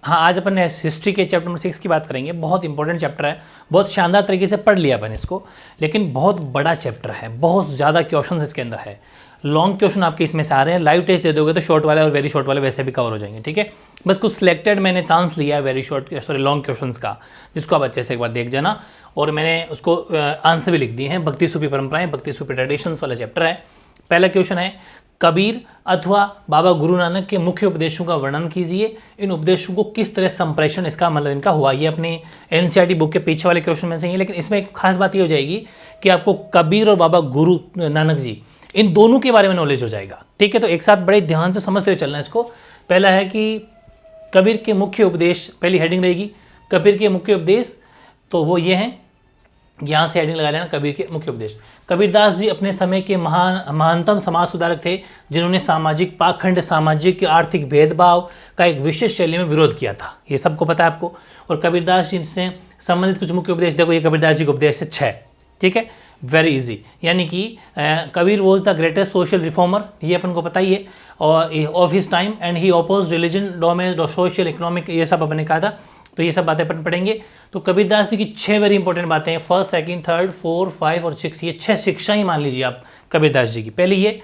हाँ, आज अपन हिस्ट्री के चैप्टर नंबर 6 की बात करेंगे। बहुत इंपॉर्टेंट चैप्टर है, बहुत शानदार तरीके से पढ़ लिया अपन इसको, लेकिन बहुत बड़ा चैप्टर है, बहुत ज़्यादा क्वेश्चन इसके अंदर है। लॉन्ग क्वेश्चन आपके इसमें से आ रहे हैं, लाइव टेस्ट दे दोगे तो शॉर्ट वाले और वेरी शॉर्ट वाले वैसे भी कवर हो जाएंगे। ठीक है, बस कुछ सिलेक्टेड मैंने चांस लिया है very short sorry long questions का, जिसको आप अच्छे से एक बार देख जाना। और मैंने उसको आंसर भी लिख दिए हैं। भक्ति सूफी परंपराएं, भक्ति सूफी ट्रेडिशंस वाला चैप्टर है। पहला क्वेश्चन है, कबीर अथवा बाबा गुरु नानक के मुख्य उपदेशों का वर्णन कीजिए। इन उपदेशों को किस तरह संप्रेषण इसका मतलब इनका हुआ। ये अपने एनसीईआरटी बुक के पीछे वाले क्वेश्चन में से ही, लेकिन इसमें एक खास बात ये हो जाएगी कि आपको कबीर और बाबा गुरु नानक जी इन दोनों के बारे में नॉलेज हो जाएगा। ठीक है, तो एक साथ बड़े ध्यान से समझते हुए चलना है इसको। पहला है कि कबीर के मुख्य उपदेश, पहली हेडिंग रहेगी कबीर के मुख्य उपदेश, तो वो ये हैं, यहाँ से हेडिंग लगा लेना, कबीर के मुख्य उपदेश। कबीरदास जी अपने समय के महानतम समाज सुधारक थे, जिन्होंने सामाजिक पाखंड, सामाजिक आर्थिक भेदभाव का एक विशेष शैली में विरोध किया था। ये सबको पता है आपको। और कबीरदास जी से संबंधित कुछ मुख्य उपदेश देखो, ये कबीरदास जी के उपदेश है 6। ठीक है, वेरी इजी। यानी कि Kabir was the greatest social reformer, ये अपन को पता ही है, और of his time, and he oppose religion, domain, social, economic, ये सब अपन ने कहा था। तो ये सब बातें अपन पढ़ेंगे। तो कबीरदास जी की 6 वेरी इंपॉर्टेंट बातें हैं, 1st, 2nd, 3rd, 4, 5 और 6। ये 6 शिक्षाएं मान लीजिए आप कबीरदास जी की। पहले ये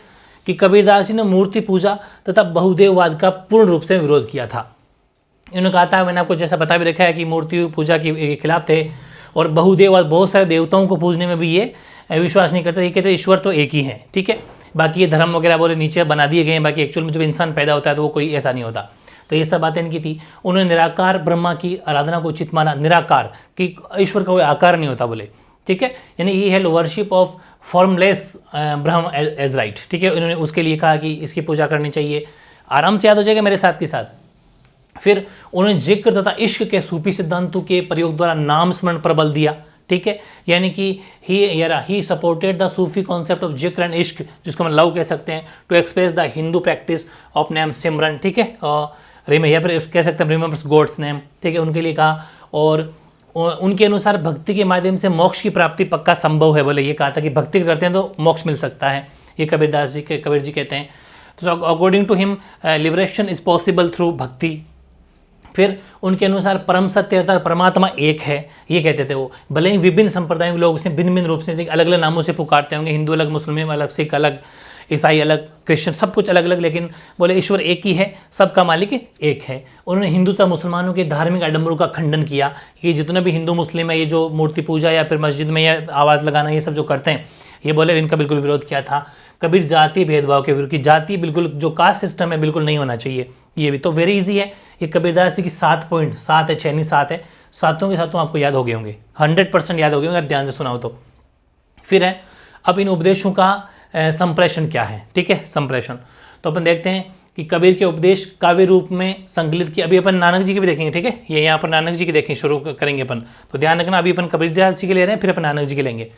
कि कबीरदास जी ने मूर्ति पूजा तथा बहुदेववाद का पूर्ण रूप से विरोध किया था। इन्होंने कहा था, मैंने आपको जैसा बता भी रखा है कि मूर्ति पूजा के खिलाफ थे, और बहुदेववाद, बहुत सारे देवताओं को पूजने में भी ये विश्वास नहीं करते। ये कहते ईश्वर तो एक ही है। ठीक है, बाकी ये धर्म वगैरह बोले नीचे बना दिए गए हैं, बाकी एक्चुअल में जब इंसान पैदा होता है तो वो कोई ऐसा नहीं होता। तो ये सब बातें इनकी थी। उन्होंने निराकार ब्रह्मा की आराधना को उचित माना, निराकार कि ईश्वर का कोई आकार नहीं होता बोले। ठीक है, यानी ये है worship of formless Brahma as right. ठीक है, उन्होंने उसके लिए कहा कि इसकी पूजा करनी चाहिए। आराम से याद हो जाएगा मेरे साथ के साथ। फिर उन्होंने जिक्र तथा इश्क के सूफी सिद्धांतों के प्रयोग द्वारा नाम स्मरण पर बल दिया। ठीक है, यानी कि he supported the Sufi concept of जिक्र एंड इश्क, जिसको हम लव कह सकते हैं, to express the Hindu practice of name सिमरन। ठीक है, या फिर कह सकते हैं रिमेंबर्स गॉड्स नेम। ठीक है, उनके लिए कहा। और उनके अनुसार भक्ति के माध्यम से मोक्ष की प्राप्ति पक्का संभव है बोले। ये कहा था कि भक्ति करते हैं तो मोक्ष मिल सकता है, ये कबीर जी कहते हैं। तो according to him liberation is possible through bhakti. फिर उनके अनुसार परम सत्य अर्थात परमात्मा एक है, ये कहते थे वो। भले ही विभिन्न संप्रदायों के लोग उसे भिन्न भिन्न रूप से अलग अलग नामों से पुकारते होंगे, हिंदू अलग, मुस्लिम अलग, सिख अलग, ईसाई अलग, क्रिश्चियन, सब कुछ अलग अलग, लेकिन बोले ईश्वर एक ही है, सबका मालिक एक है। उन्होंने हिंदू तथा मुसलमानों के धार्मिक आडंबरों का खंडन किया कि जितने भी हिंदू मुस्लिम है, ये जो मूर्ति पूजा या फिर मस्जिद में या आवाज़ लगाना, ये सब जो करते हैं, ये बोले इनका बिल्कुल विरोध किया था। कबीर जाति भेदभाव के विरुद्ध, की जाति बिल्कुल जो कास्ट सिस्टम है बिल्कुल नहीं होना चाहिए। ये भी तो वेरी इजी है। ये कबीरदास जी की 7 पॉइंट, 7 है, 6 नहीं 7 है, सातों के सातों आपको याद हो गए होंगे, 100% याद हो गए होंगे अगर ध्यान से सुना हो तो। फिर है अब इन उपदेशों का संप्रेषण क्या है। ठीक है, संप्रेषण तो अपन देखते हैं कि कबीर के उपदेश काव्य रूप में संकलित किया। अभी अपन नानक जी के भी देखेंगे। ठीक है, ये यहाँ पर नानक जी के देखें शुरू करेंगे अपन, तो ध्यान रखना अभी अपन कबीरदास जी के ले रहे हैं, फिर अपन नानक जी के लेंगे।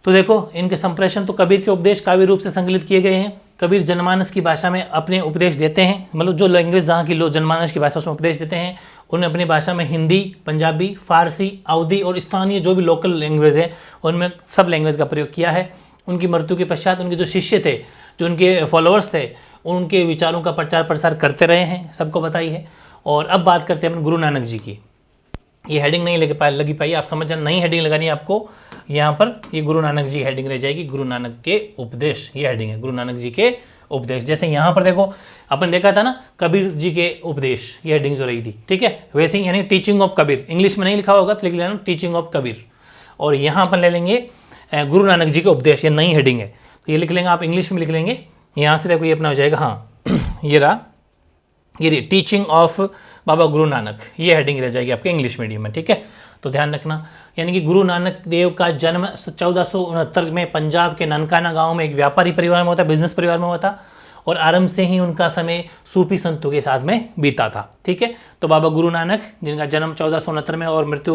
तो देखो इनके संप्रेषण, तो कबीर के उपदेश काव्य रूप से संकलित किए गए हैं। कबीर जनमानस की भाषा में अपने उपदेश देते हैं, मतलब जो लैंग्वेज जहाँ की लोग जनमानस की भाषा उसमें उपदेश देते हैं। उन्हें अपनी भाषा में हिंदी, पंजाबी, फारसी, अवधी और स्थानीय जो भी लोकल लैंग्वेज है उनमें सब लैंग्वेज का प्रयोग किया है। उनकी मृत्यु के पश्चात उनके जो शिष्य थे, जो उनके फॉलोअर्स थे, उनके विचारों का प्रचार प्रसार करते रहे हैं, सबको पता ही है। और अब बात करते हैं अपन गुरु नानक जी की। ये हेडिंग नहीं लगी पाई, आप समझ जाना, नई हेडिंग लगानी है आपको यहाँ पर। ये गुरु नानक जी हेडिंग रह जाएगी, गुरु नानक के उपदेश, ये हेडिंग है गुरु नानक जी के उपदेश। जैसे यहाँ पर देखो अपन देखा था ना कबीर जी के उपदेश, ये हेडिंग जो रही थी। ठीक है, वैसे ही यानी टीचिंग ऑफ कबीर, इंग्लिश में नहीं लिखा होगा तो लिख लेना टीचिंग ऑफ कबीर। और यहाँ अपन ले लेंगे गुरु नानक जी के उपदेश, ये नई हेडिंग है, तो ये लिख लेंगे आप, इंग्लिश में लिख लेंगे। यहाँ से देखो ये अपना हो जाएगा, हाँ ये रहा, ये टीचिंग ऑफ बाबा गुरु नानक, ये हेडिंग रह जाएगी आपके इंग्लिश मीडियम में। ठीक है, तो ध्यान रखना। यानी कि गुरु नानक देव का जन्म 1469 में पंजाब के ननकाना गांव में एक व्यापारी परिवार में हुआ था, बिजनेस परिवार में हुआ था, और आरंभ से ही उनका समय सूफी संतों के साथ में बीता था। ठीक है, तो बाबा गुरु नानक जिनका जन्म 1469 में और मृत्यु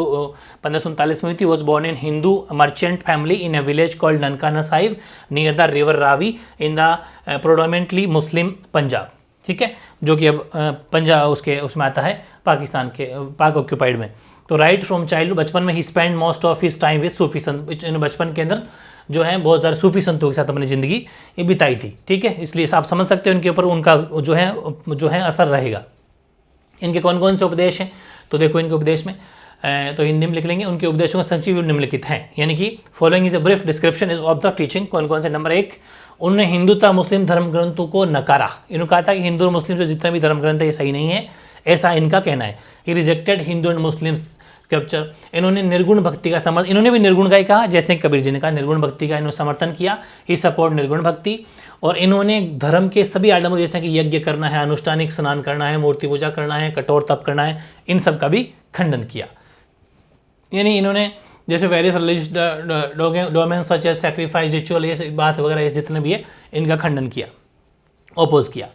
1539 में हुई थी, was born in Hindu merchant family in a village called Nankana Sahib near the river Ravi in the predominantly Muslim Punjab. ठीक है, जो कि अब पंजाब उसमें आता है, पाकिस्तान के पाक ऑक्यूपाइड में। तो राइट फ्रॉम चाइल्डहुड, बचपन में ही spend most of his time with Sufi sant, बचपन के अंदर जो है बहुत सारे सूफी संतों के साथ अपनी ज़िंदगी ये बिताई थी। ठीक है, इसलिए आप समझ सकते हैं उनके ऊपर उनका जो है असर रहेगा। इनके कौन कौन से उपदेश हैं, तो देखो इनके उपदेश में तो हिंदी में लिख लेंगे, उनके उपदेशों का संक्षिप्त निम्नलिखित हैं, यानी कि following is a brief description is of the teaching. कौन कौन से? नंबर 1, उन्होंने हिंदू तथा मुस्लिम धर्म ग्रंथों को नकारा। इन्होंने कहा था कि हिंदू और मुस्लिम से जितने भी धर्म ग्रंथ है ये सही नहीं है, ऐसा इनका कहना है। He rejected Hindu and Muslim scripture. इन्होंने निर्गुण भक्ति का समर्थन, इन्होंने भी निर्गुण का ही कहा, जैसे कबीर जी ने कहा निर्गुण भक्ति का इन्होंने समर्थन किया, ही सपोर्ट निर्गुण भक्ति। और इन्होंने धर्म के सभी आडम्बर जैसे कि यज्ञ करना है, अनुष्ठानिक स्नान करना है, मूर्ति पूजा करना है, कठोर तप करना है, इन सब का भी खंडन किया। यानी इन्होंने जैसे various religious domains such as sacrifice, ritual, ये बात वगैरह ये जितने भी है इनका खंडन किया, ओपोज किया।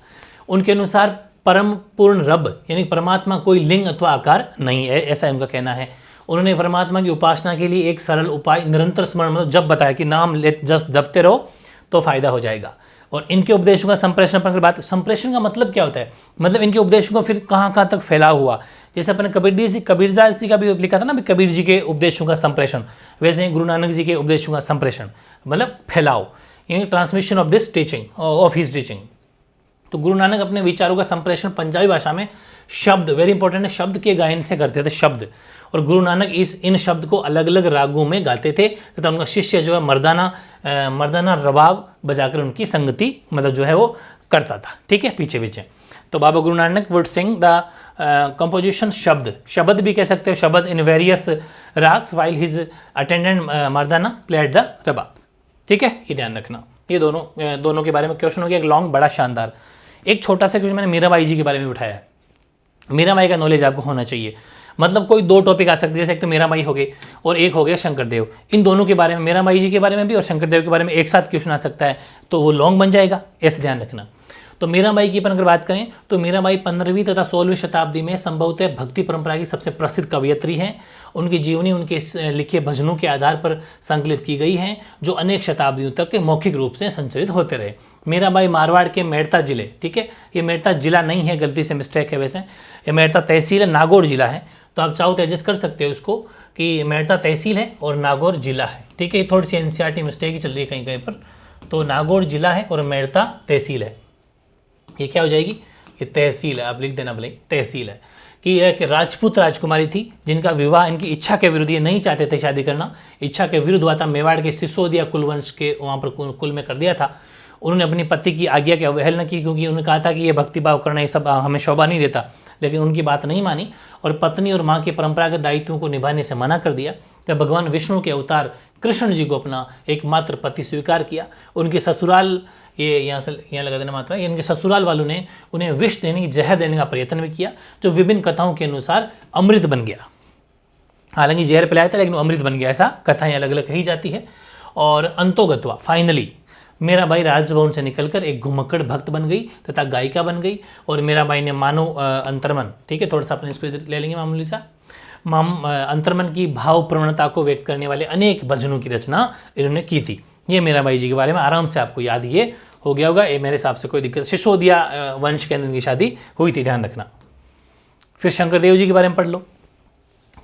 उनके अनुसार परम पूर्ण रब यानी परमात्मा कोई लिंग अथवा आकार नहीं है, ऐसा उनका कहना है। उन्होंने परमात्मा की उपासना के लिए एक सरल उपाय निरंतर स्मरण मतलब जब बताया कि नाम जपते रहो तो फायदा हो जाएगा। और इनके उपदेशों का संप्रेषण पर बात, संप्रेषण का मतलब क्या होता है? मतलब इनके उपदेशों को फिर कहाँ कहाँ तक फैला हुआ। जैसे अपने कबीरदास जी का भी लिखा था ना, कबीर जी के उपदेशों का संप्रेषण, वैसे ही गुरु नानक जी के उपदेशों का संप्रेषण मतलब फैलाव, यानी transmission of this teaching, of his teaching. तो गुरु नानक अपने विचारों का संप्रेषण पंजाबी भाषा में शब्द, वेरी इंपॉर्टेंट है, शब्द के गायन से करते थे, शब्द। और गुरु नानक इन शब्द को अलग अलग रागों में गाते थे तथा उनका शिष्य जो है मर्दाना रबाब बजाकर उनकी संगति मतलब जो है वो करता था, ठीक है, पीछे पीछे। तो Baba Guru Nanak would sing the composition शब्द भी कह सकते हो, shabad in various ragas while his attendant Mardana played the rabab, ठीक है, ये ध्यान रखना। ये दोनों के बारे में क्वेश्चन हो गया, एक लॉन्ग बड़ा शानदार। एक छोटा सा क्वेश्चन मैंने मीराबाई जी के बारे में उठाया है। मीराबाई का नॉलेज आपको होना चाहिए, मतलब कोई 2 टॉपिक आ सकते हैं, जैसे एक तो मीराबाई हो गए और एक हो गया शंकरदेव। इन दोनों के बारे में, मीराबाई जी के बारे में भी और शंकरदेव के बारे में एक साथ क्वेश्चन आ सकता है, तो वो लॉन्ग बन जाएगा, ऐसे ध्यान रखना। तो मीराबाई की अपन अगर बात करें तो मीराबाई 15वीं तथा 16वीं शताब्दी में संभवतः भक्ति परंपरा की सबसे प्रसिद्ध कवयित्री हैं। उनकी जीवनी उनके लिखे भजनों के आधार पर संकलित की गई हैं, जो अनेक शताब्दियों तक मौखिक रूप से संचरित होते रहे। मीराबाई मारवाड़ के मेड़ता जिले, ठीक है, ये मेड़ता जिला नहीं है, गलती से मिस्टेक है, वैसे ये मेड़ता तहसील है, नागौर जिला है। तो आप चाहो तो एडजस्ट कर सकते हो उसको कि मेड़ता तहसील है और नागौर जिला है, ठीक है। ये थोड़ी सी एनसीईआरटी मिस्टेक ही चल रही है कहीं कहीं पर। तो नागौर जिला है और मेड़ता तहसील है, ये क्या हो जाएगी? ये तहसील है, आप लिख देना भले, तहसील है। कि एक राजपूत राजकुमारी थी जिनका विवाह इनकी इच्छा के विरुद्ध, ये नहीं चाहते थे शादी करना, इच्छा के विरुद्ध हुआ था। मेवाड़ के सिसोदिया कुलवंश के वहाँ पर कुल में कर दिया था। उन्होंने अपनी पति की आज्ञा की अवहेलना की, क्योंकि उन्होंने कहा था कि ये भक्तिभाव करना ये सब हमें शोभा नहीं देता, लेकिन उनकी बात नहीं मानी और पत्नी और माँ के परंपरागत दायित्वों को निभाने से मना कर दिया। तब भगवान विष्णु के अवतार कृष्ण जी को अपना एकमात्र पति स्वीकार किया। उनके ससुराल, ये यहाँ लगा देना मात्रा, इनके ससुराल वालों ने उन्हें विष देने की, जहर देने का प्रयत्न भी किया, जो विभिन्न कथाओं के अनुसार अमृत बन गया। हालांकि जहर पिलाया था लेकिन अमृत बन गया, ऐसा कथाएं अलग अलग कही जाती है। और अंतोगत्वा फाइनली मीराबाई राजभवन से निकलकर एक घुमक्कड़ भक्त बन गई तथा गायिका बन गई। और मीराबाई ने मानव अंतर्मन, ठीक है, थोड़ा सा अपने इसको ले लेंगे मामूली सा, अंतर्मन की भाव प्रवणता को व्यक्त करने वाले अनेक भजनों की रचना इन्होंने की थी। ये मीराबाई जी के बारे में आराम से आपको याद ये हो गया होगा, ये मेरे हिसाब से कोई दिक्कत। सिसोदिया वंश के अंदर इनकी शादी हुई थी, ध्यान रखना। फिर शंकरदेव जी के बारे में पढ़ लो।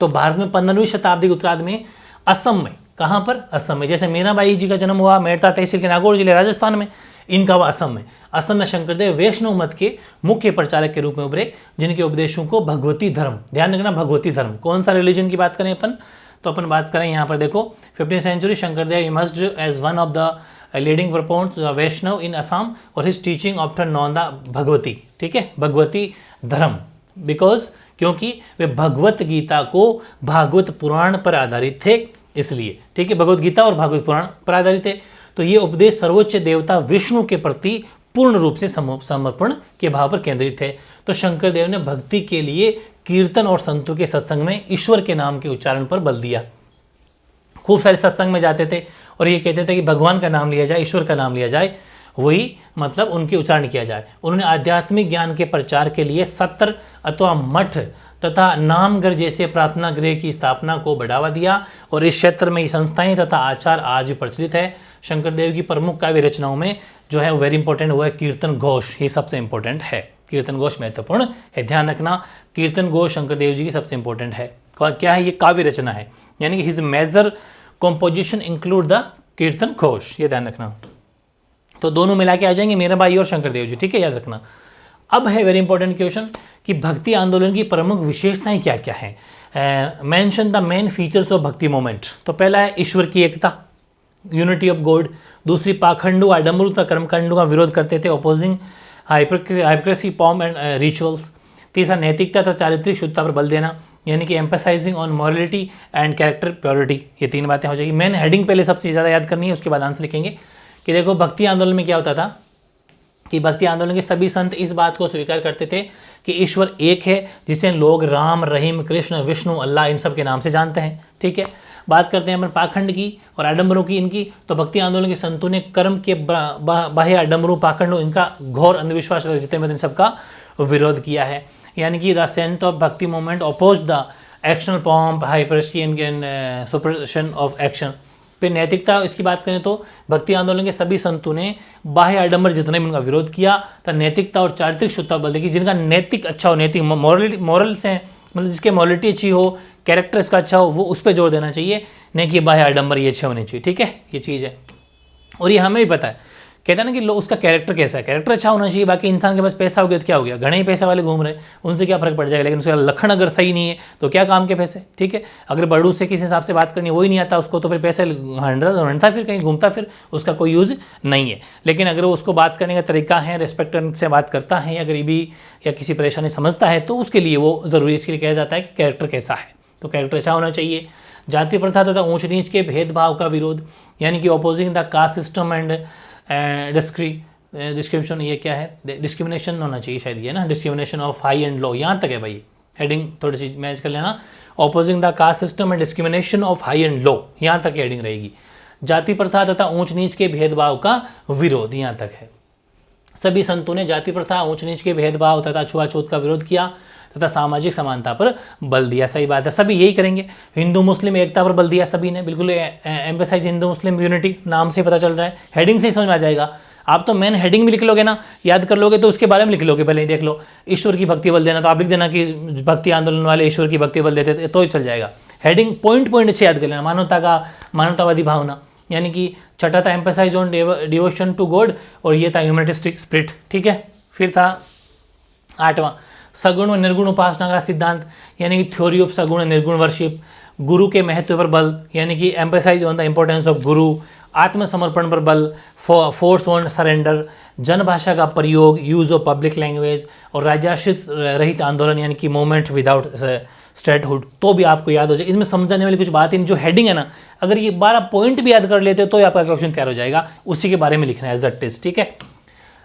तो भारत में 15वीं शताब्दी के उत्तरार्ध में असम में, कहाँ पर? असम में। जैसे मीराबाई जी का जन्म हुआ मेड़ता तहसील के नागौर जिले राजस्थान में, इनका हुआ असम में। असम में शंकरदेव वैष्णव मत के मुख्य प्रचारक के रूप में उभरे, जिनके उपदेशों को भगवती धर्म, ध्यान रखना भगवती धर्म, कौन सा रिलीजन की बात करें अपन? तो अपन बात करें यहाँ पर देखो 15th century Sankardev emerged as one of the leading proponents Vaishnava in Assam और his teaching after known the Bhagavati, ठीक है, भगवती धर्म, बिकॉज क्योंकि वे भगवत गीता को भागवत पुराण पर आधारित थे, इसलिए, ठीक है, भगवत गीता और भागवत पुराण पर आधारित है। तो ये उपदेश सर्वोच्च देवता विष्णु के प्रति पूर्ण रूप से समर्पण के भाव पर केंद्रित है। तो शंकरदेव ने भक्ति के लिए कीर्तन और संतों के सत्संग में ईश्वर के नाम के उच्चारण पर बल दिया। खूब सारे सत्संग में जाते थे और ये कहते थे कि भगवान का नाम लिया जाए, ईश्वर का नाम लिया जाए, वही मतलब उनके उच्चारण किया जाए। उन्होंने आध्यात्मिक ज्ञान के प्रचार के लिए सत्र अथवा मठ तथा नामघर जैसे प्रार्थना गृह की स्थापना को बढ़ावा दिया और इस क्षेत्र में ये संस्थाएं तथा आचार आज भी प्रचलित है। शंकरदेव की प्रमुख काव्य रचनाओं में जो है वेरी इंपॉर्टेंट हुआ है कीर्तन घोष, ये सबसे इंपॉर्टेंट है। कीर्तन घोष महत्वपूर्ण है, ध्यान रखना। कीर्तन घोष शंकरदेव जी की सबसे इंपॉर्टेंट है। क्या है? ये काव्य रचना है, यानी कि his major composition include the Kirtan Ghosha, ये ध्यान रखना। तो दोनों मिला के आ जाएंगे मीराबाई और शंकरदेव जी, ठीक है, याद रखना। अब है वेरी इंपॉर्टेंट क्वेश्चन कि भक्ति आंदोलन की प्रमुख विशेषताएं क्या क्या हैं। Mention the main features of bhakti movement. तो पहला है ईश्वर की एकता, यूनिटी ऑफ गॉड। दूसरी, पाखंडू आडम्बरू तथा कर्मकांडों का विरोध करते थे, अपोजिंग हाइपोक्रेसी पॉम एंड रिचुअल्स। तीसरा, नैतिकता तथा चारित्रिक शुद्धता पर बल देना, यानी कि emphasizing on morality and character purity. ये 3 बातें हो जाएगी। मैन हेडिंग पहले सबसे ज़्यादा याद करनी है, उसके बाद आंसर लिखेंगे कि देखो भक्ति आंदोलन में क्या होता था कि भक्ति आंदोलन के सभी संत इस बात को स्वीकार करते थे कि ईश्वर एक है, जिसे लोग राम, रहीम, कृष्ण, विष्णु, अल्लाह इन सब के नाम से जानते हैं। ठीक है, बात करते हैं अपन पाखंड की और आडम्बरों की इनकी। तो भक्ति आंदोलन के संतों ने कर्म के बाह्य आडम्बरों, पाखंडों, इनका घोर अंधविश्वास जितने में इन सबका विरोध किया है। यानी कि the saint of bhakti movement oppose the external pomp, hypocrisy and superstition of action. फिर नैतिकता, इसकी बात करें तो भक्ति आंदोलन के सभी संतों ने बाह्य आडंबर जितने भी उनका विरोध किया, तो नैतिकता और चारित्रिक शुद्धता बल देखी, जिनका नैतिक अच्छा हो, नैतिक मॉरल्स हैं, मतलब जिसके मॉरलिटी अच्छी हो, कैरेक्टर इसका अच्छा हो, वो उस पर जोर देना चाहिए, नहीं कि बाह्य आडंबर ये अच्छे होने चाहिए। ठीक है, ये चीज़ है। और ये हमें भी पता है, कहता है ना कि लोग उसका कैरेक्टर कैसा है, कैरेक्टर अच्छा होना चाहिए। बाकी इंसान के पास पैसा हो गया तो क्या हो गया, घने ही पैसे वाले घूम रहे हैं, उनसे क्या फर्क पड़ जाएगा, लेकिन उसका लक्षण अगर सही नहीं है तो क्या काम के पैसे। ठीक है, अगर बड़ू से किसी हिसाब से बात करनी वही नहीं आता उसको, तो फिर पैसे हंडता फिर कहीं घूमता फिर उसका कोई यूज़ नहीं है। लेकिन अगर उसको बात करने का तरीका है, रेस्पेक्ट से बात करता है, या गरीबी या किसी परेशानी समझता है, तो उसके लिए वो ज़रूरी, इसके लिए कहा जाता है कि कैरेक्टर कैसा है। तो कैरेक्टर अच्छा होना चाहिए। जाति प्रथा तथा ऊंच नीच के भेदभाव का विरोध, यानी कि opposing the caste system and description, ये क्या है, डिस्क्रिमिनेशन होना चाहिए शायद, ये ना, discrimination of high and low, यहाँ तक है भाई। हेडिंग थोड़ी सी मैच कर लेना, opposing the caste system and discrimination of high and low, यहाँ तक हेडिंग रहेगी। जाति प्रथा तथा ऊंच नीच के भेदभाव का विरोध, यहाँ तक है। सभी संतों ने जाति प्रथा, ऊंच नीच के भेदभाव तथा छुआछूत का विरोध किया तथा सामाजिक समानता पर बल दिया। सही बात है, सभी यही करेंगे। हिंदू मुस्लिम एकता पर बल दिया सभी ने, बिल्कुल एम्फेसाइज हिंदू मुस्लिम यूनिटी, नाम से पता चल रहा है, हेडिंग से ही समझ में आ जाएगा। आप तो मेन हेडिंग में लिख लोगे ना, याद कर लोगे तो उसके बारे में लिख लोगे, पहले ही देख लो। ईश्वर की भक्ति बल देना, तो आप लिख देना कि भक्ति आंदोलन वाले ईश्वर की भक्ति बल देते थे, तो ही चल जाएगा। हेडिंग पॉइंट अच्छे याद कर लेना। मानवतावादी भावना, यानी कि छठा था emphasize on devotion to God, और ये था ह्यूमैनिस्टिक स्पिरिट। ठीक है, फिर था 8वां सगुण व निर्गुण उपासना का सिद्धांत, यानी कि थ्योरी ऑफ सगुण निर्गुण वर्शिप। गुरु के महत्व पर बल, यानी कि emphasize on the importance of guru. आत्मसमर्पण पर बल, फोर्स ऑन सरेंडर। जनभाषा का प्रयोग, यूज ऑफ पब्लिक लैंग्वेज। और राज्याश्रित रहित आंदोलन, यानी कि मूवमेंट विदाउट स्टेटहुड, तो भी आपको याद हो जाए। इसमें समझाने वाली कुछ बात, इन जो हेडिंग है ना, अगर ये 12 पॉइंट भी याद कर लेते हो तो आपका क्वेश्चन तैयार हो जाएगा, उसी के बारे में लिखना है एज अ टेस्ट। ठीक है,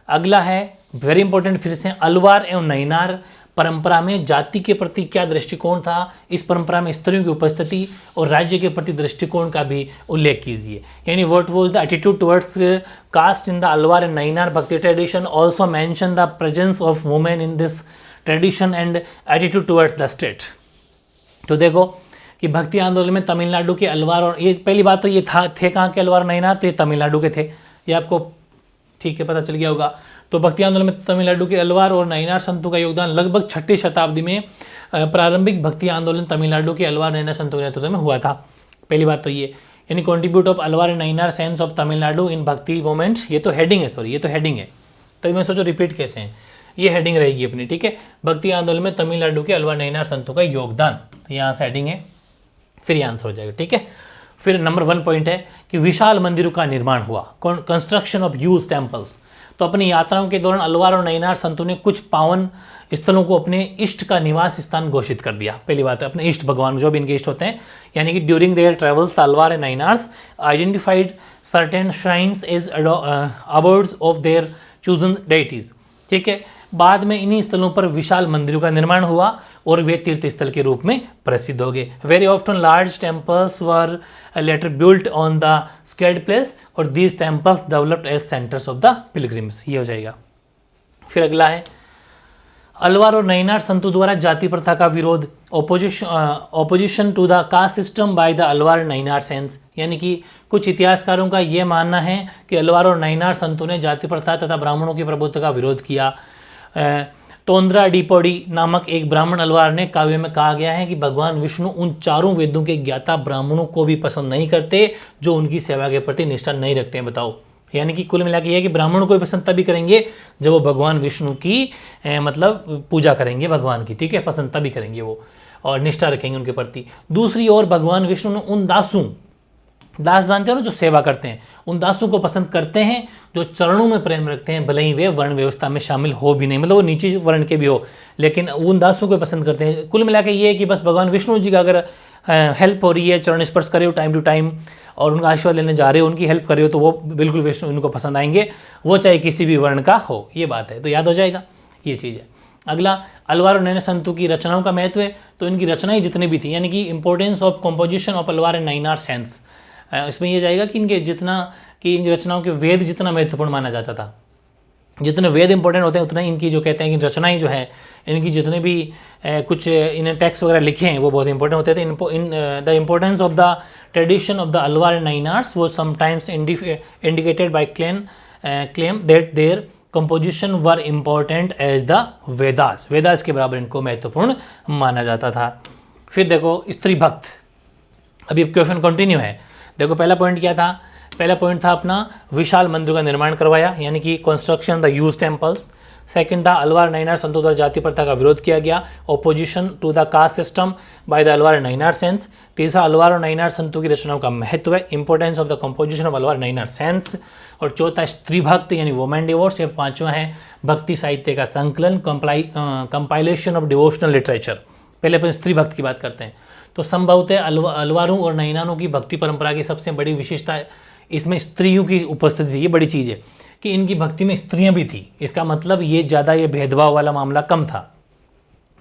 अगला है वेरी इंपॉर्टेंट, फिर से अलवार एवं नैनार परंपरा में जाति के प्रति क्या दृष्टिकोण था, इस परंपरा में स्त्रियों की उपस्थिति और राज्य के प्रति दृष्टिकोण का भी उल्लेख कीजिए। यानी what was the attitude towards caste in the Alvar and Nayanar bhakti tradition, also mention the presence of women in this tradition and attitude towards the state. तो देखो कि भक्ति आंदोलन में तमिलनाडु के अलवार, और ये पहली बात तो ये थे कहाँ के अलवार नैनार, तो ये तमिलनाडु के थे, ये आपको ठीक है पता चल गया होगा। तो भक्ति आंदोलन में तमिलनाडु के अलवार और नैनार संतों का योगदान लगभग 6वीं शताब्दी में प्रारंभिक भक्ति आंदोलन तमिलनाडु के अलवार नैनार संतों के नेतृत्व में हुआ था। पहली बात तो ये, यानी contribute of Alvar and Nayanar saints of Tamil Nadu in bhakti movement. ये तो हेडिंग है, सॉरी ये तो हेडिंग है, तभी मैं सोचो रिपीट कैसे हैं, ये हेडिंग रहेगी अपनी। ठीक है, भक्ति आंदोलन में तमिलनाडु के अलवार नैनार संतों का योगदान, यहाँ से हेडिंग है, फिर ये आंसर हो जाएगा। ठीक है, फिर नंबर 1 पॉइंट है कि विशाल मंदिरों का निर्माण हुआ, कंस्ट्रक्शन ऑफ ह्यूज टेम्पल्स। तो अपनी यात्राओं के दौरान अलवार और नैनार संतों ने कुछ पावन स्थलों को अपने इष्ट का निवास स्थान घोषित कर दिया। पहली बात है अपने इष्ट भगवान, जो भी इनके इष्ट होते हैं, यानी कि during their travels Alvar and Nayanars identified certain shrines as abodes of their chosen deities. ठीक है, बाद में इन्हीं स्थलों पर विशाल मंदिरों का निर्माण हुआ और वे तीर्थ स्थल के रूप में प्रसिद्ध हो गए। Very often large temples were later built on the scaled place और these temples developed as centres of the pilgrims. ये हो जाएगा। फिर अगला है अलवार और नैनार संतों द्वारा जाति प्रथा का विरोध, opposition to the caste system by the Alvar Nayanar saints. यानी कि कुछ इतिहासकारों का यह मानना है कि अलवार और नैनार संतों ने जाति प्रथा तथा ब्राह्मणों की प्रभुत्व का विरोध किया। तोंद्रा डिपोडी नामक एक ब्राह्मण अलवार ने काव्य में कहा गया है कि भगवान विष्णु उन चारों वेदों के ज्ञाता ब्राह्मणों को भी पसंद नहीं करते जो उनकी सेवा के प्रति निष्ठा नहीं रखते हैं। बताओ, यानी कि कुल मिला के ये है कि ब्राह्मणों को पसंद तभी करेंगे जब वो भगवान विष्णु की मतलब पूजा करेंगे भगवान की, ठीक है, पसंद तभी करेंगे वो और निष्ठा रखेंगे उनके प्रति। दूसरी ओर भगवान विष्णु ने उन दास जानते हो ना, जो सेवा करते हैं, उन दासों को पसंद करते हैं जो चरणों में प्रेम रखते हैं, भले ही वे वर्ण व्यवस्था में शामिल हो भी नहीं, मतलब वो नीचे वर्ण के भी हो, लेकिन उन दासों को पसंद करते हैं। कुल मिला के ये है कि बस भगवान विष्णु जी का अगर हेल्प हो रही है, चरण स्पर्श करे हो टाइम टू टाइम और उनका आशीर्वाद लेने जा रहे हो, उनकी हेल्प कर रहे हो, तो वो बिल्कुल विष्णु उनको पसंद आएंगे, वो चाहे किसी भी वर्ण का हो। ये बात है, तो याद हो जाएगा, ये चीज़ है। अगला, अलवार और नैना संतों की रचनाओं का महत्व है। तो इनकी रचनाएं जितनी भी थी, यानी कि importance of composition of Alvar and Nainar saints, इसमें यह जाएगा कि इनकी रचनाओं के वेद जितना महत्वपूर्ण माना जाता था, जितने वेद इंपॉर्टेंट होते हैं उतना इनकी जो कहते हैं कि रचनाएं जो है, इनकी जितने भी कुछ इन्हें टेक्स्ट वगैरह लिखे हैं वो बहुत इंपॉर्टेंट होते थे। The importance of the tradition of the Alvar and Nainars वो sometimes indicated by claim that their composition were important as the Vedas के बराबर इनको महत्वपूर्ण माना जाता था। फिर देखो स्त्री भक्त, अभी क्वेश्चन कंटिन्यू है। देखो पहला पॉइंट क्या था, पहला पॉइंट था अपना विशाल मंदिर का निर्माण करवाया, यानी कि construction the use temples. Second था अलवार नाइनार संतों द्वारा जाति प्रथा का विरोध किया गया, opposition to the caste system by the Alvar and Nainar saints. तीसरा, अलवार और नाइनार संतों की रचनाओं का महत्व है, importance of the composition of Alvar Nainar saints. और चौथा, स्त्री भक्त यानी वुमेन डिवोर्स। ये पांचवा है भक्ति साहित्य का संकलन, कंपाइलेशन ऑफ डिवोशनल लिटरेचर। पहले अपन स्त्री भक्त की बात करते हैं। तो संभवतः अलवारों और नैनारों की भक्ति परंपरा की सबसे बड़ी विशेषता इसमें स्त्रियों की उपस्थिति थी। ये बड़ी चीज़ है कि इनकी भक्ति में स्त्रियां भी थी, इसका मतलब ये ज़्यादा ये भेदभाव वाला मामला कम था।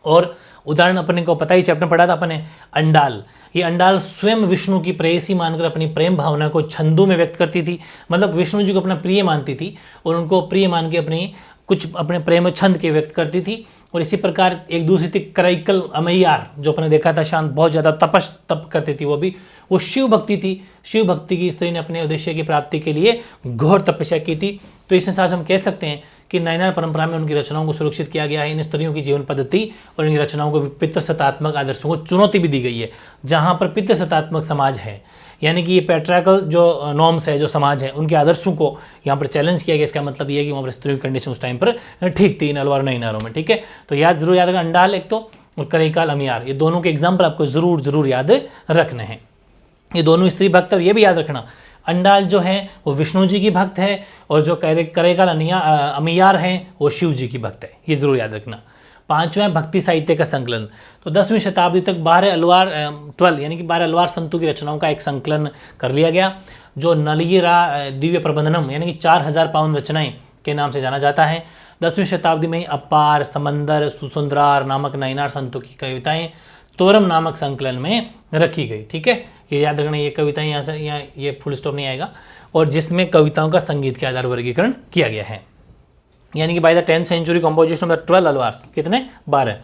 और उदाहरण अपने को पता ही, चैप्टर पढ़ा था अपने, अंडाल। ये अंडाल स्वयं विष्णु की प्रेयसी मानकर अपनी प्रेम भावना को छंदों में व्यक्त करती थी, मतलब विष्णु जी को अपना प्रिय मानती थी और उनको प्रिय मान के अपने प्रेम छंद के व्यक्त करती थी। और इसी प्रकार एक दूसरी थी करैकल अमैयार, जो अपने देखा था शांत, बहुत ज़्यादा तप करती थी, वो शिव भक्ति थी। शिव भक्ति की स्त्री ने अपने उद्देश्य की प्राप्ति के लिए घोर तपस्या की थी। तो इस हिसाब से हम कह सकते हैं कि नायनार परंपरा में उनकी रचनाओं को सुरक्षित किया गया है। इन स्त्रियों की जीवन पद्धति और इनकी रचनाओं को पितृसत्तात्मक आदर्शों को चुनौती भी दी गई है। जहाँ पर पितृसत्तात्मक समाज है, यानी कि ये पैट्रियार्कल जो नॉर्म्स है, जो समाज है, उनके आदर्शों को यहाँ पर चैलेंज किया गया। इसका मतलब ये है कि वहाँ पर स्त्रियों की कंडीशन उस टाइम पर ठीक थी इन अलवार नाइनारों में, ठीक है। तो जरूर याद रखना, अंडाल एक तो और करैकाल अमियार, ये दोनों के एग्जाम्पल आपको जरूर याद रखने हैं। ये दोनों स्त्री भक्त, और ये भी याद रखना अंडाल जो है वो विष्णु जी की भक्त है और जो करैकाल अमियार हैं वो शिव जी की भक्त है, ये जरूर याद रखना। पांचवा है भक्ति साहित्य का संकलन। तो 10वीं शताब्दी तक 12 यानी कि 12 अलवार संतों की रचनाओं का एक संकलन कर लिया गया, जो नलियरा दिव्य प्रबंधनम यानी कि 4000 पाउंड रचनाएं के नाम से जाना जाता है। 10वीं शताब्दी में अपार, समंदर, सुसुंदरार नामक नायनार संतों की कविताएं तोरम नामक संकलन में रखी गई, ठीक है। ये याद रखना, ये कविताएं यहाँ ये फुल स्टॉप नहीं आएगा, और जिसमें कविताओं का संगीत के आधार वर्गीकरण किया गया है। यानी कि by the 10th century composition of the 12 Alvars, कितने 12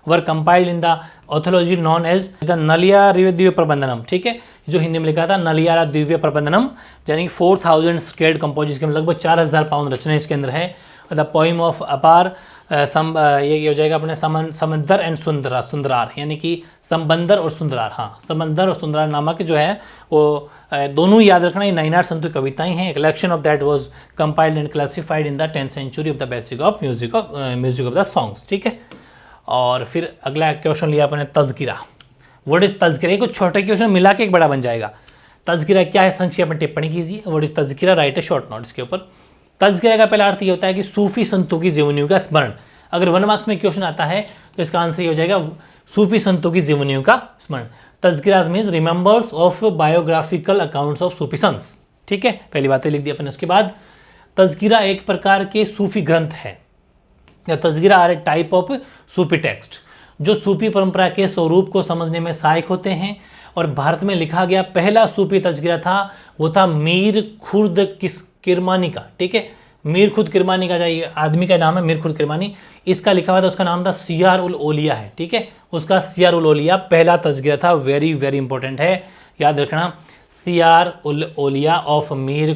were compiled in the anthology known as the Nalayira Divya Prabandham, ठीक है, जो हिंदी में लिखा था नलियारा दिव्य प्रबंधनम, यानी 4000 स्केल्ड कंपोजिशन, लगभग 4000 पाउंड रचना इसके अंदर है। द पोइम ऑफ अपार ये हो जाएगा अपने समंदर एंड सुंदरार, यानी कि समबंदर और सुंदरार, हाँ समंदर और सुंदरार नामक जो है वो दोनों याद रखना, ये नायनार संतों की कविताएं हैं। Collection of that was compiled and classified in the 10th century of the basic of music of the songs, ठीक है। और फिर अगला क्वेश्चन लिया अपने तज़किरा। व्हाट इज तज़किरा? कुछ छोटे क्वेश्चन मिला के एक बड़ा बन जाएगा। तज़किरा क्या है, संक्षेप में टिप्पणी कीजिए। व्हाट इज तज़किरा, राइट ए शॉर्ट नोट इसके ऊपर। तज़किरा का पहला अर्थ ये होता है कि सूफी संतों की जीवनियों का स्मरण। अगर 1 मार्क्स में क्वेश्चन आता है तो इसका आंसर ये हो जाएगा सूफी संतों की जीवनियों का स्मरण। तज़किरा means remembers of biographical accounts of Sufi saints, ठीक है, पहली बातें लिख दी अपन। उसके बाद तज़किरा एक प्रकार के सूफी ग्रंथ है, या तज़किरा are a type of Sufi text, जो सूफी परंपरा के स्वरूप को समझने में सहायक होते हैं। और भारत में लिखा गया पहला सूफी तज़किरा था, वो था मीर खुर्द किरमानी का, ठीक है, मीर खुर्द किरमानी का, चाहिए आदमी का नाम है मीर खुर्द किरमानी, इसका लिखा हुआ था, उसका नाम था सियार उल ओलिया है, ठीक है, उसका सियार उल ओलिया पहला तज़किरा था। वेरी वेरी इंपॉर्टेंट है, याद रखना, सियार उल ओलिया ऑफ मीर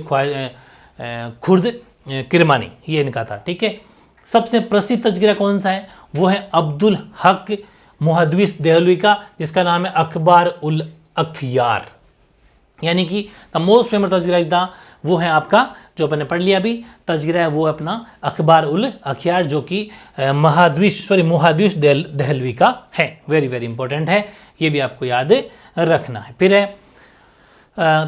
खुर्द किरमानी, ये इनका था, ठीक है। सबसे प्रसिद्ध तज़किरा कौन सा है? वो है अब्दुल हक मुहद्दिस देहलवी का, जिसका नाम है अखबार उल अखयार, यानी कि द मोस्ट फेमस तज़किरा इज द वो है आपका जो अपने पढ़ लिया अभी तज़किरा है, वो अपना अखबार उल अखियार जो कि मुहाद्दिस दहलवी का है। वेरी वेरी इंपॉर्टेंट है, ये भी आपको याद रखना है। फिर है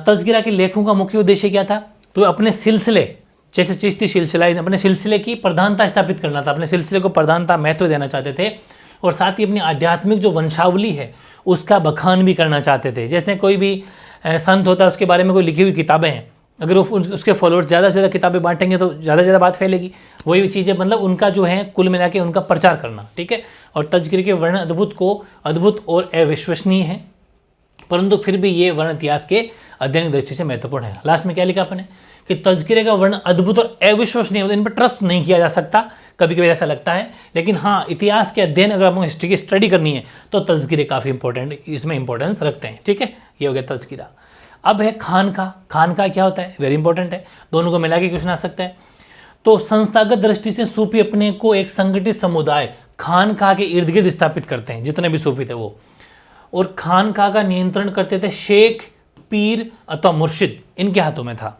तज़किरा के लेखों का मुख्य उद्देश्य क्या था, तो अपने सिलसिले जैसे चिश्ती सिलसिला, अपने सिलसिले की प्रधानता स्थापित करना था, अपने सिलसिले को प्रधानता महत्व देना चाहते थे और साथ ही अपनी आध्यात्मिक जो वंशावली है उसका बखान भी करना चाहते थे। जैसे कोई भी संत होता है उसके बारे में कोई लिखी हुई किताबें हैं, अगर वो उसके फॉलोअर्स ज़्यादा से ज़्यादा किताबें बांटेंगे तो ज़्यादा से ज़्यादा बात फैलेगी। वही चीज़ है, मतलब उनका जो है कुल मिला के उनका प्रचार करना, ठीक है। और तज़किरे के वर्ण अद्भुत और अविश्वसनीय है, परंतु फिर भी ये वर्ण इतिहास के अध्ययन की दृष्टि से महत्वपूर्ण है। लास्ट में क्या लिखा आपने कि तज़किरे का वर्ण अद्भुत और अविश्वसनीय, इन पर ट्रस्ट नहीं किया जा सकता, कभी कभी ऐसा लगता है, लेकिन हाँ इतिहास के अध्ययन अगर आपको हिस्ट्री की स्टडी करनी है तो तज़किरे काफ़ी इंपॉर्टेंट, इसमें इंपॉर्टेंस रखते हैं, ठीक है। ये हो गया तज़किरा। अब है खानका। खानका क्या होता है, वेरी इंपॉर्टेंट है, दोनों को मिला के क्वेश्चन आ सकता है। तो संस्थागत दृष्टि से सूफी अपने को एक संगठित समुदाय खानका के इर्द गिर्द स्थापित करते हैं, जितने भी सूफी थे वो, और खानका का नियंत्रण करते थे शेख, पीर अथवा मुर्शिद, इनके हाथों में था।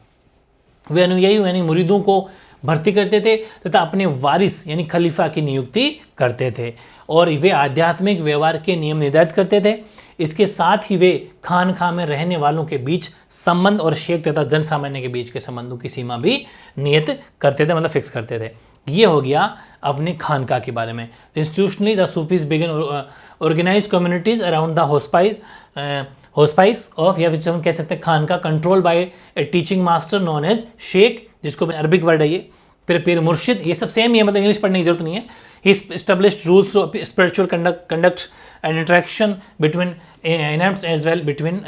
वे अनुयायी यानी मुरीदों को भर्ती करते थे तथा अपने वारिस यानी खलीफा की नियुक्ति करते थे और वे आध्यात्मिक व्यवहार के नियम निर्धारित करते थे। इसके साथ ही वे खानका में रहने वालों के बीच संबंध और शेख तथा जन सामान्य के बीच के संबंधों की सीमा भी नियत करते थे, मतलब फिक्स करते थे। ये हो गया अपने खानका के बारे में। Institutionally the Sufis begin organise communities around the hospice of, या फिर हम कह सकते हैं खानका, control by a teaching master known as शेख, जिसको अरबिक वर्ड है ये। फिर पीर मुर्शिद, ये सब सेम ही है, मतलब इंग्लिश पढ़ने की जरूरत नहीं है। He established rules of spiritual conduct and interaction between inmates as well between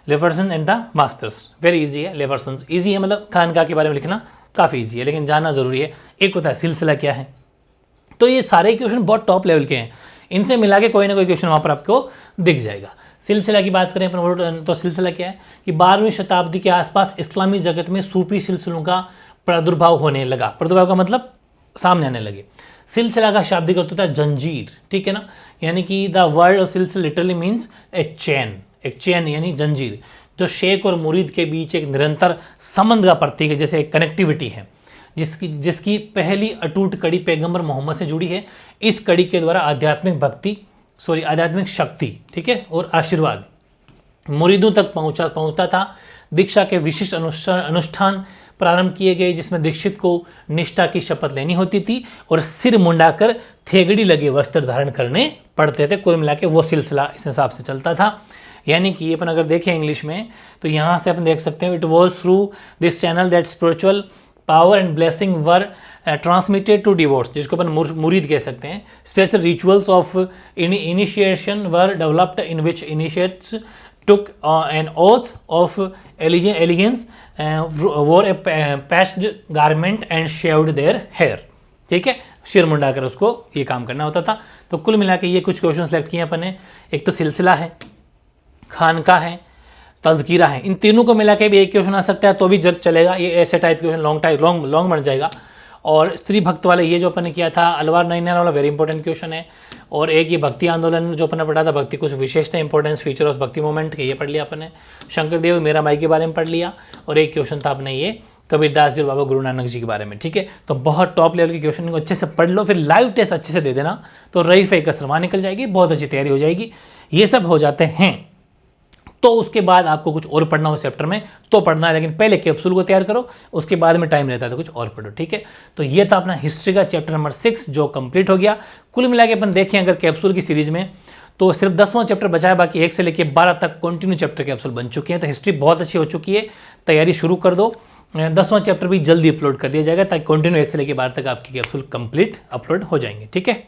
layperson and the masters. Very easy है, लेपर्सन इजी है, मतलब खानका के बारे में लिखना काफ़ी ईजी है, लेकिन जानना ज़रूरी है। एक होता है सिलसिला क्या है, तो ये सारे क्वेश्चन बहुत टॉप लेवल के हैं, इनसे मिला के कोई ना कोई क्वेश्चन वहाँ पर आपको दिख जाएगा। सिलसिला की बात करें अपन, तो सिलसिला क्या है कि 12वीं शताब्दी के आसपास इस्लामी जगत में सूफी सिलसिलों का प्रादुर्भाव होने लगा। प्रादुर्भाव का मतलब सामने आने लगे। सिलसिला का शाब्दिक अर्थ होता है जंजीर, ठीक है ना, यानी कि द वर्ड ऑफ सिलसिला लिटरली मीन्स ए चैन, एक चैन यानी जंजीर, जो शेख और मुरीद के बीच एक निरंतर संबंध का प्रतीक है, जैसे एक कनेक्टिविटी है, जिसकी पहली अटूट कड़ी पैगंबर मोहम्मद से जुड़ी है। इस कड़ी के द्वारा आध्यात्मिक शक्ति, ठीक है, और आशीर्वाद मुरीदों तक पहुंचता था। दीक्षा के विशिष्ट अनुष्ठान प्रारंभ किए गए, जिसमें दीक्षित को निष्ठा की शपथ लेनी होती थी और सिर मुंडाकर थेगड़ी लगे वस्त्र धारण करने पड़ते थे। कुल मिला के वो सिलसिला इस हिसाब से चलता था। यानी कि अपन अगर देखें इंग्लिश में तो यहाँ से अपन देख सकते हैं, it was through this channel that spiritual power and blessing were transmitted to devotees, जिसको अपन मुरीद कह सकते हैं। Special rituals of initiation were developed in which initiates took an oath of allegiance, wore a patched garment and shaved their hair, ठीक है, सिर मुंडाकर उसको ये काम करना होता था। तो कुल मिला के ये कुछ क्वेश्चन सेलेक्ट किए अपन ने। एक तो सिलसिला है, खानका है, तज़किरा है, इन तीनों को मिला के भी एक क्वेश्चन आ सकता है तो भी जल्द चलेगा। ये ऐसे टाइप क्वेश्चन लॉन्ग बन जाएगा। और स्त्री भक्त वाले ये जो अपन ने किया था, अलवार नैना वाला वेरी इंपॉर्टेंट क्वेश्चन है। और एक ये भक्ति आंदोलन जो अपन ने पढ़ा था, भक्ति कुछ विशेषता importance feature of bhakti movement के, ये पढ़ लिया अपन ने। शंकरदेव मीरा बाई के बारे में पढ़ लिया। और एक क्वेश्चन था अपने ये कबीरदास जी और बाबा गुरु नानक जी के बारे में, ठीक है। तो बहुत टॉप लेवल के क्वेश्चन को अच्छे से पढ़ लो, फिर लाइव टेस्ट अच्छे से दे देना, तो रही फई कसर वहाँ निकल जाएगी, बहुत अच्छी तैयारी हो जाएगी। ये सब हो जाते हैं तो उसके बाद आपको कुछ और पढ़ना हो चैप्टर में तो पढ़ना है, लेकिन पहले कैप्सूल को तैयार करो, उसके बाद में टाइम रहता है तो कुछ और पढ़ो, ठीक है। तो ये था अपना हिस्ट्री का चैप्टर नंबर 6 जो कंप्लीट हो गया। कुल मिला के अपन देखें अगर कैप्सूल की सीरीज में तो सिर्फ 10वां चैप्टर बचा है, बाकी 1 से लेकर 12 तक कंटिन्यू चैप्टर कैप्सूल बन चुके हैं। तो हिस्ट्री बहुत अच्छी हो चुकी है, तैयारी शुरू कर दो। 10वां चैप्टर भी जल्दी अपलोड कर दिया जाएगा ताकि कंटिन्यू 1 से लेकर 12 तक आपकी कैप्सूल कंप्लीट अपलोड हो जाएंगे, ठीक है।